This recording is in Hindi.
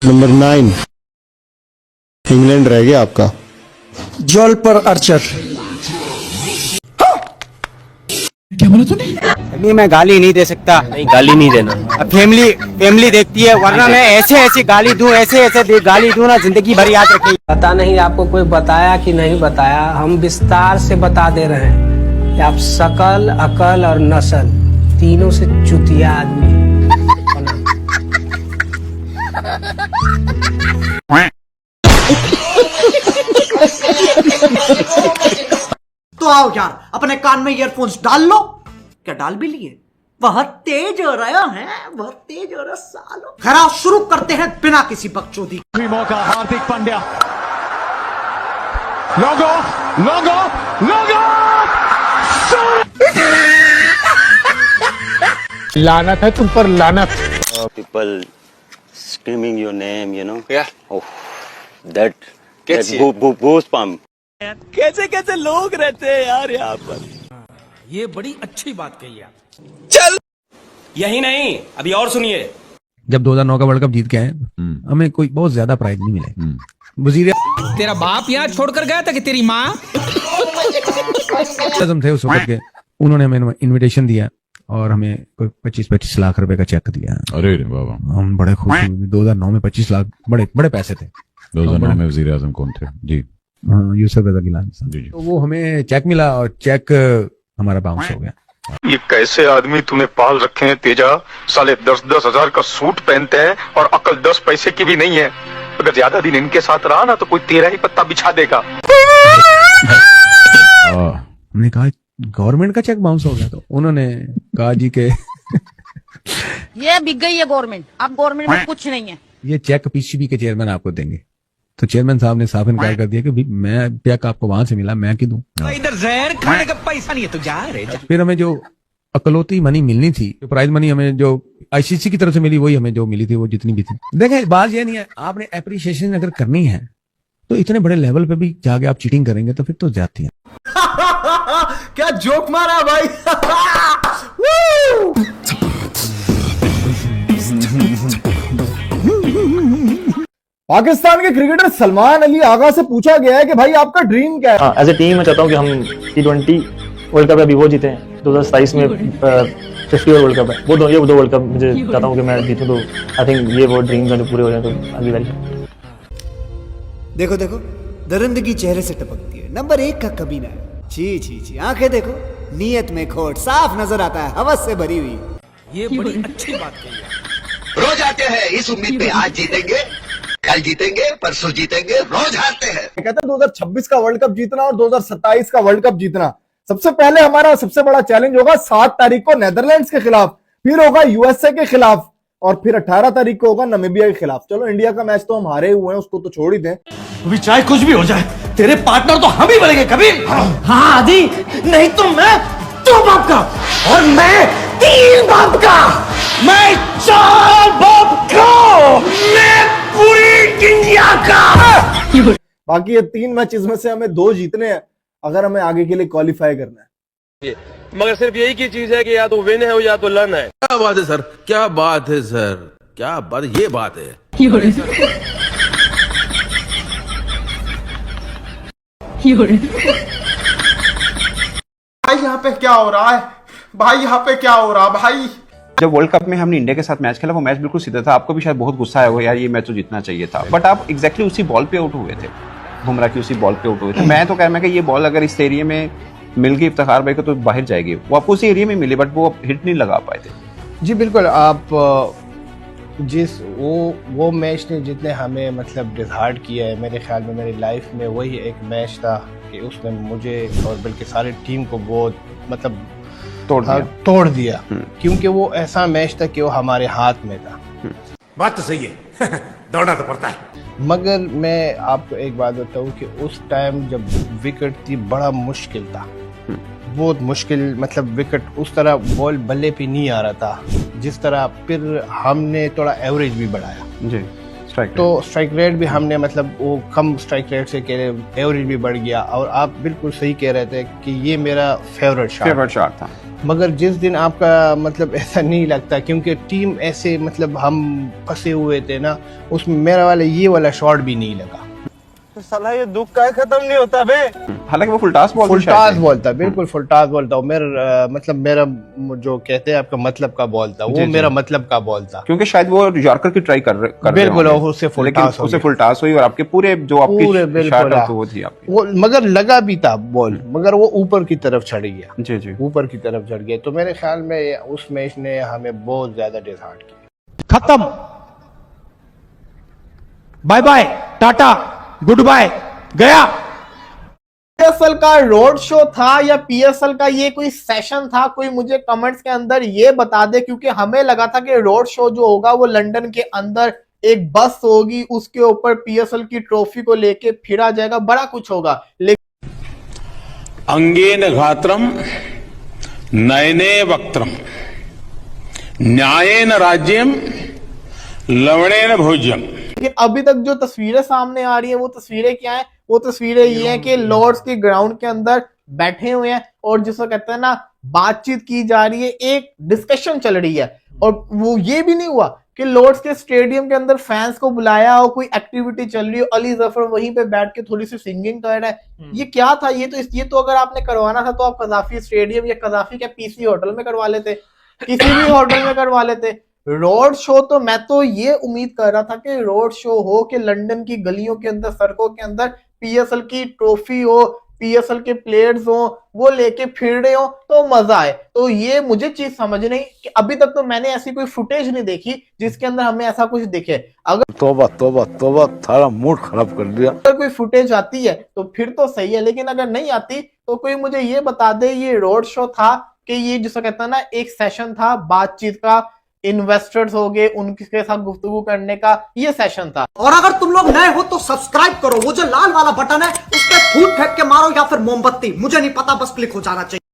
नंबर 9 इंग्लैंड रह गया आपका। जॉल पर अर्चर। क्या बोला तूने? नहीं, मैं गाली नहीं दे सकता। नहीं, गाली नहीं देना। फैमिली देखती है, वरना मैं ऐसे गाली दूं, ऐसे गाली दूं ना, जिंदगी भर याद रखेगी। पता नहीं आपको कोई बताया कि नहीं बताया, हम विस्तार से बता दे रहे हैं कि आप शकल, अकल और नस्ल तीनों से चुतिया आदमी हैं। तो आओ यार, अपने कान में ईयरफोन्स डाल लो। क्या डाल भी लिए? बहुत तेज हो रहा है, बहुत तेज हो रहा सालो। खैर, शुरू करते हैं बिना किसी बकचोदी। मौका हार्दिक पांड्या। लोगो लोगो लोगो लानत है तुम पर, लानत। People screaming your name, you know. Yeah. Oh, that Gets goosebump. कैसे कैसे लोग रहते हैं यार यहाँ पर। ये बड़ी अच्छी बात कही आप। चल, यही नहीं, अभी और सुनिए। जब 2009 का वर्ल्ड कप जीत के आए, हमें कोई बहुत ज्यादा प्राइज नहीं मिले। वजीर तेरा बाप यहाँ छोड़कर गया था कि तेरी माँ? आजम थे उस वक्त के, उन्होंने हमें इनविटेशन दिया और हमें कोई 25-25 लाख रुपए का चेक दिया। अरे बाबा, हम बड़े खुश हुए। 2009 में 25 लाख बड़े बड़े पैसे थे। 2009 में वजीर आजम कौन थे? जी यूसुफ रजा गिलानी साहब। जी। तो वो हमें चेक मिला और चेक हमारा बाउंस हो गया। ये कैसे आदमी तूने पाल रखे हैं तेजा? साले 10-10 हजार का सूट पहनते हैं और अकल 10 पैसे की भी नहीं है। अगर ज्यादा दिन इनके साथ रहा ना तो कोई तेरा ही पत्ता बिछा देगा। हमने कहा गवर्नमेंट का चेक बाउंस हो गया, तो उन्होंने कहा जी के ये बिक गई है गवर्नमेंट, अब गवर्नमेंट में कुछ नहीं है। ये चेक पीसीबी के चेयरमैन आपको देंगे। तो चेयरमैन साहब ने साफ इनकार कर दिया कि भाई मैं चेक आपको वहां से मिला, मैं क्यों दूं? इधर जहर खाने का पैसा नहीं है, तू जा रे। फिर हमें जो अकलौती मनी मिलनी थी, जो प्राइज मनी हमें जो आईसीसी की तरफ से मिली, वही हमें जो मिली थी, वो जितनी भी थी। देखें, बात ये नहीं है, आपने एप्रिसिएशन अगर करनी है तो इतने बड़े लेवल पे भी जाके आप चीटिंग करेंगे तो फिर तो जाती है। क्या जोक मारा भाई। पाकिस्तान के क्रिकेटर सलमान अली आगा से पूछा गया है कि भाई आपका ड्रीम क्या है? एज ए टीम मैं चाहता हूँ कि हम T20 वर्ल्ड कप अभी वो जीते हैं, 2027 में 50 वर्ल्ड कप है, वो दो वर्ल्ड कप मुझे चाहता हूँ कि मैं जीतूं। तो आई थिंक ये वो ड्रीम्स हैं जो पूरे हो जाए तो आगे वेरी। देखो देखो, दरिंदगी चेहरे से टपकती है। नंबर 1 का कमीना है। छी छी छी, आंखें देखो, नीयत में खोट साफ नजर आता है, हवस से भरी हुई। ये बड़ी अच्छी बात कही आप। रोज आते हैं इस उम्मीद पे, आज जीतेंगे, कल जीतेंगे, परसों जीतेंगे, रोज हारते हैं। कहते हैं 2026 का वर्ल्ड कप जीतना और 2027 का वर्ल्ड कप जीतना। सबसे पहले हमारा सबसे बड़ा चैलेंज होगा 7 तारीख को नेदरलैंड्स के खिलाफ, फिर होगा यूएसए के खिलाफ और फिर 18 तारीख को होगा नामीबिया के खिलाफ। चलो, इंडिया का मैच तो हम हारे हुए हैं, उसको तो छोड़ ही दें। अभी चाहे कुछ भी हो जाए, तेरे पार्टनर तो हम ही बनेंगे कभी। हाँ आदि, नहीं तो मैं 2 बाप का और मैं 3 बाप का, मैं 4 बाप का, मैं पूरी इंडिया का। बाकी ये 3 मैचेस में से हमें 2 जीतने हैं अगर हमें आगे के लिए क्वालिफाई करना है। मगर सिर्फ यही की चीज है कि या तो विन है या तो लर्न है। क्या बात है सर, क्या बात है सर, क्या बात, ये बात है। भाई यहाँ पे क्या हो रहा है? भाई यहाँ पे क्या हो रहा है भाई? जब वर्ल्ड कप में हमने इंडिया के साथ मैच खेला, वो मैच बिल्कुल सीधा था। आपको भी शायद बहुत गुस्सा आया होगा, यार ये मैच तो जीतना चाहिए था, बट आप एग्जैक्टली उसी बॉल पे आउट हुए थे। बुमराह की उसी बॉल पे आउट हुए थे। मैं तो कह रहा कि ये बॉल अगर इस एरिया में मिल गई इफ्तिखार भाई को तो बाहर जाएगी। वो आपको उसी एरिया में मिली, बट वो हिट नहीं लगा पाए थे। जी बिल्कुल, आप जिस वो मैच ने जितने हमें मतलब डिसहार्ट किया है, मेरे ख्याल में मेरी लाइफ में वही एक मैच था कि उसने मुझे और बल्कि सारी टीम को बहुत मतलब तोड़ दिया क्योंकि वो ऐसा मैच था कि वो हमारे हाथ में था। बात तो सही है। दौड़ना तो पड़ता है। मगर मैं आपको एक बात बताऊं कि उस टाइम जब विकेट थी बड़ा मुश्किल था, बहुत मुश्किल। मतलब विकेट उस तरह बॉल बल्ले पे नहीं आ रहा था जिस तरह। फिर हमने थोड़ा एवरेज भी बढ़ाया जी। तो स्ट्राइक रेट भी हमने मतलब वो कम स्ट्राइक रेट से कह रहे, एवरेज भी बढ़ गया। और आप बिल्कुल सही कह रहे थे कि ये मेरा फेवरेट शॉट था। मगर जिस दिन आपका मतलब ऐसा नहीं लगता, क्योंकि टीम ऐसे मतलब हम फंसे हुए थे ना, उसमें मेरा वाला ये वाला शॉट भी नहीं लगा। तो साला ये दुख का खत्म नहीं होता बे। हालांकि वो फुलटास बॉल था, बिल्कुल फुलटास बॉल था। मेरा मतलब मेरा जो कहते हैं आपका मतलब का बॉल था, वो मेरा मतलब का बॉल था, क्योंकि शायद वो यॉर्कर की ट्राई कर बिल्कुल उससे फुलटास हुई और आपके पूरे जो आपकी शॉट है वो थी आपकी। वो मगर लगा भी था बॉल, मगर वो ऊपर की तरफ चढ़ गया। जी जी, ऊपर की तरफ चढ़ गया। तो मेरे ख्याल में उस मैच ने हमें बहुत ज्यादा डिसहार्ट किया। खत्म, bye bye, tata, good bye, गया। पीएसएल का रोड शो था या पीएसएल का ये कोई सेशन था, कोई मुझे कमेंट्स के अंदर ये बता दे, क्योंकि हमें लगा था कि रोड शो जो होगा वो लंदन के अंदर एक बस होगी, उसके ऊपर पीएसएल की ट्रॉफी को लेके फिरा जाएगा, बड़ा कुछ होगा। लेकिन अंगेन गात्रम नयने वक्त्रम न्यायेन राज्यम लवणेन भोज्यम। लेकिन अभी तक जो तस्वीरें सामने आ रही है वो तस्वीरें क्या है? वो तस्वीरें ये हैं कि लॉर्ड्स के ग्राउंड के अंदर बैठे हुए हैं और जिसको कहते हैं ना, बातचीत की जा रही है, एक डिस्कशन चल रही है। और वो ये भी नहीं हुआ कि लॉर्ड्स के स्टेडियम के अंदर फैंस को बुलाया और कोई एक्टिविटी चल रही हो, अली जफर वहीं पे बैठ के थोड़ी सी सिंगिंग कर रहा है। ये क्या था? ये तो अगर आपने करवाना था तो आप कजाफी स्टेडियम या कजाफी के पीसी होटल में करवा लेते, किसी भी होटल में करवा लेते। रोड शो तो मैं तो ये उम्मीद कर रहा था कि रोड शो हो कि लंदन की गलियों के अंदर, सड़कों के अंदर पीएसएल की ट्रॉफी हो, पीएसएल के प्लेयर्स हो, वो लेके फिर रहे हो तो मजा आए। तो ये मुझे चीज समझ नहीं कि अभी तक तो मैंने ऐसी कोई फुटेज नहीं देखी जिसके अंदर हमें ऐसा कुछ दिखे। अगर तोबा तोबा तोबा, थारा मूड खराब कर दिया। अगर कोई फुटेज आती है तो फिर तो सही है, लेकिन अगर नहीं आती तो कोई मुझे ये बता दे ये रोड शो था कि ये जिसको कहता है ना एक सेशन था बातचीत का, इन्वेस्टर्स हो गए उनके साथ गुफ्तगू करने का, ये सेशन था। और अगर तुम लोग नए हो तो सब्सक्राइब करो, वो जो लाल वाला बटन है उस पर फूट फेंक के मारो या फिर मोमबत्ती, मुझे नहीं पता, बस क्लिक हो जाना चाहिए।